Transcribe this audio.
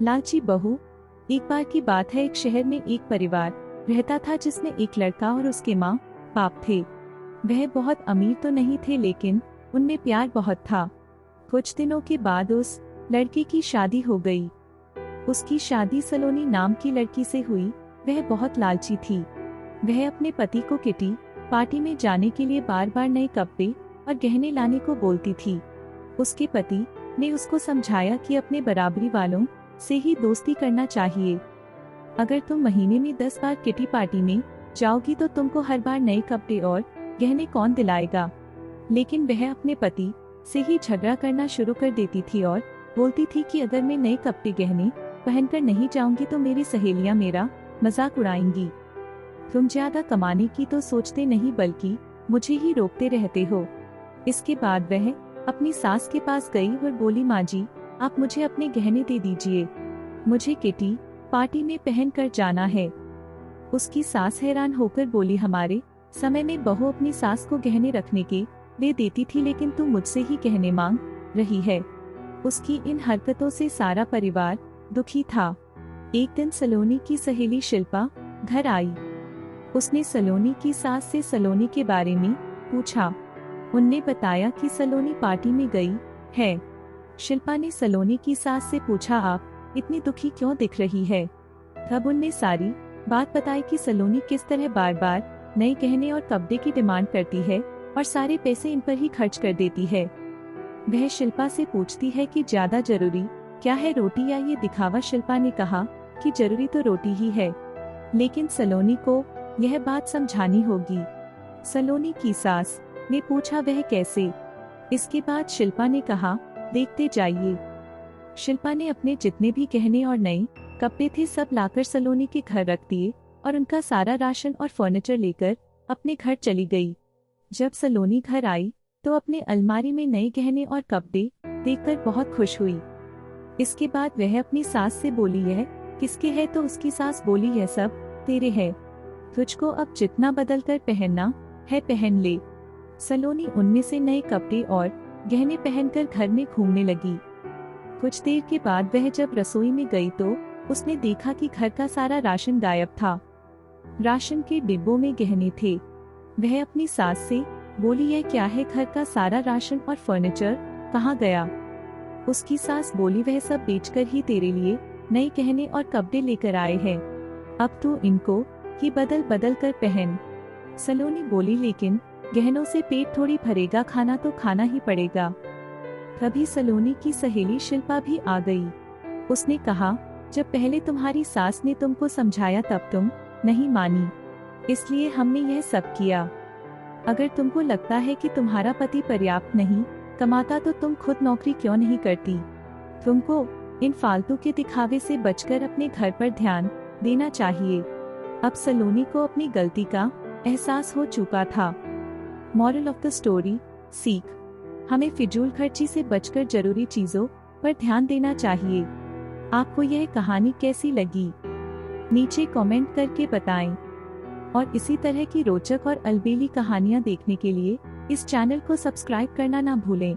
लालची बहू। एक बार की बात है, एक शहर में एक परिवार रहता था जिसमें एक लड़का और उसके माँ बाप थे। वह बहुत अमीर तो नहीं थे, लेकिन उनमें प्यार बहुत था। कुछ दिनों के बाद उस लड़के की शादी हो गई। उसकी शादी सलोनी नाम की लड़की से हुई। वह बहुत लालची थी। वह अपने पति को किटी पार्टी में जाने के लिए बार बार नए कपड़े और गहने लाने को बोलती थी। उसके पति ने उसको समझाया कि अपने बराबरी वालों से ही दोस्ती करना चाहिए। अगर तुम महीने में 10 बार किटी पार्टी में जाओगी तो तुमको हर बार नए कपड़े और गहने कौन दिलाएगा। लेकिन वह अपने पति से ही झगड़ा करना शुरू कर देती थी और बोलती थी कि अगर मैं नए कपड़े गहने पहनकर नहीं जाऊंगी तो मेरी सहेलियां मेरा मजाक उड़ाएंगी। तुम ज्यादा कमाने की तो सोचते नहीं, बल्कि मुझे ही रोकते रहते हो। इसके बाद वह अपनी सास के पास गई और बोली, माँ जी, आप मुझे अपने गहने दे दीजिए, मुझे किटी पार्टी में पहन कर जाना है। उसकी सास हैरान होकर बोली, हमारे समय में बहू अपनी सास को गहने रखने के लिए देती थी, लेकिन तू मुझसे ही गहने मांग रही है। उसकी इन हरकतों से सारा परिवार दुखी था। एक दिन सलोनी की सहेली शिल्पा घर आई। उसने सलोनी की सास से सलोनी के बारे में पूछा। उनने बताया कि सलोनी पार्टी में गई है। शिल्पा ने सलोनी की सास से पूछा, आप इतनी दुखी क्यों दिख रही है। तब उनने सारी बात बताई कि सलोनी किस तरह बार बार नए गहने और कपड़े की डिमांड करती है और सारे पैसे इन पर ही खर्च कर देती है। वह शिल्पा से पूछती है कि ज्यादा जरूरी क्या है, रोटी या ये दिखावा। शिल्पा ने कहा कि जरूरी तो रोटी ही है, लेकिन सलोनी को यह बात समझानी होगी। सलोनी की सास ने पूछा, वह कैसे। इसके बाद शिल्पा ने कहा, देखते जाइए। शिल्पा ने अपने जितने भी गहने और नए कपड़े थे सब लाकर सलोनी के घर रख दिए और उनका सारा राशन और फर्नीचर लेकर अपने घर चली गई। जब सलोनी घर आई तो अपने अलमारी में नए गहने और कपड़े देखकर बहुत खुश हुई। इसके बाद वह अपनी सास से बोली, यह किसके है। तो उसकी सास बोली, यह सब तेरे है, तुझको अब जितना बदल कर पहनना है पहन ले। सलोनी उनमें से नए कपड़े और गहने पहनकर घर में घूमने लगी। कुछ देर के बाद वह जब रसोई में गई तो उसने देखा कि घर का सारा राशन गायब था। राशन के डिब्बों में गहने थे। वह अपनी सास से बोली, यह क्या है, घर का सारा राशन और फर्नीचर कहाँ गया। उसकी सास बोली, वह सब बेचकर ही तेरे लिए नए गहने और कपड़े लेकर आए हैं, अब तू इनको ही बदल बदल कर पहन। सलोनी बोली, लेकिन गहनों से पेट थोड़ी भरेगा, खाना तो खाना ही पड़ेगा। तभी सलोनी की सहेली शिल्पा भी आ गई। उसने कहा, जब पहले तुम्हारी सास ने तुमको समझाया तब तुम नहीं मानी, इसलिए हमने यह सब किया। अगर तुमको लगता है कि तुम्हारा पति पर्याप्त नहीं कमाता तो तुम खुद नौकरी क्यों नहीं करती। तुमको इन फालतू के दिखावे से बचकर अपने घर पर ध्यान देना चाहिए। अब सलोनी को अपनी गलती का एहसास हो चुका था। मॉरल ऑफ द स्टोरी, सीख, हमें फिजूल खर्ची से बचकर जरूरी चीजों पर ध्यान देना चाहिए। आपको यह कहानी कैसी लगी नीचे कमेंट करके बताएं और इसी तरह की रोचक और अलबेली कहानियां देखने के लिए इस चैनल को सब्सक्राइब करना ना भूलें।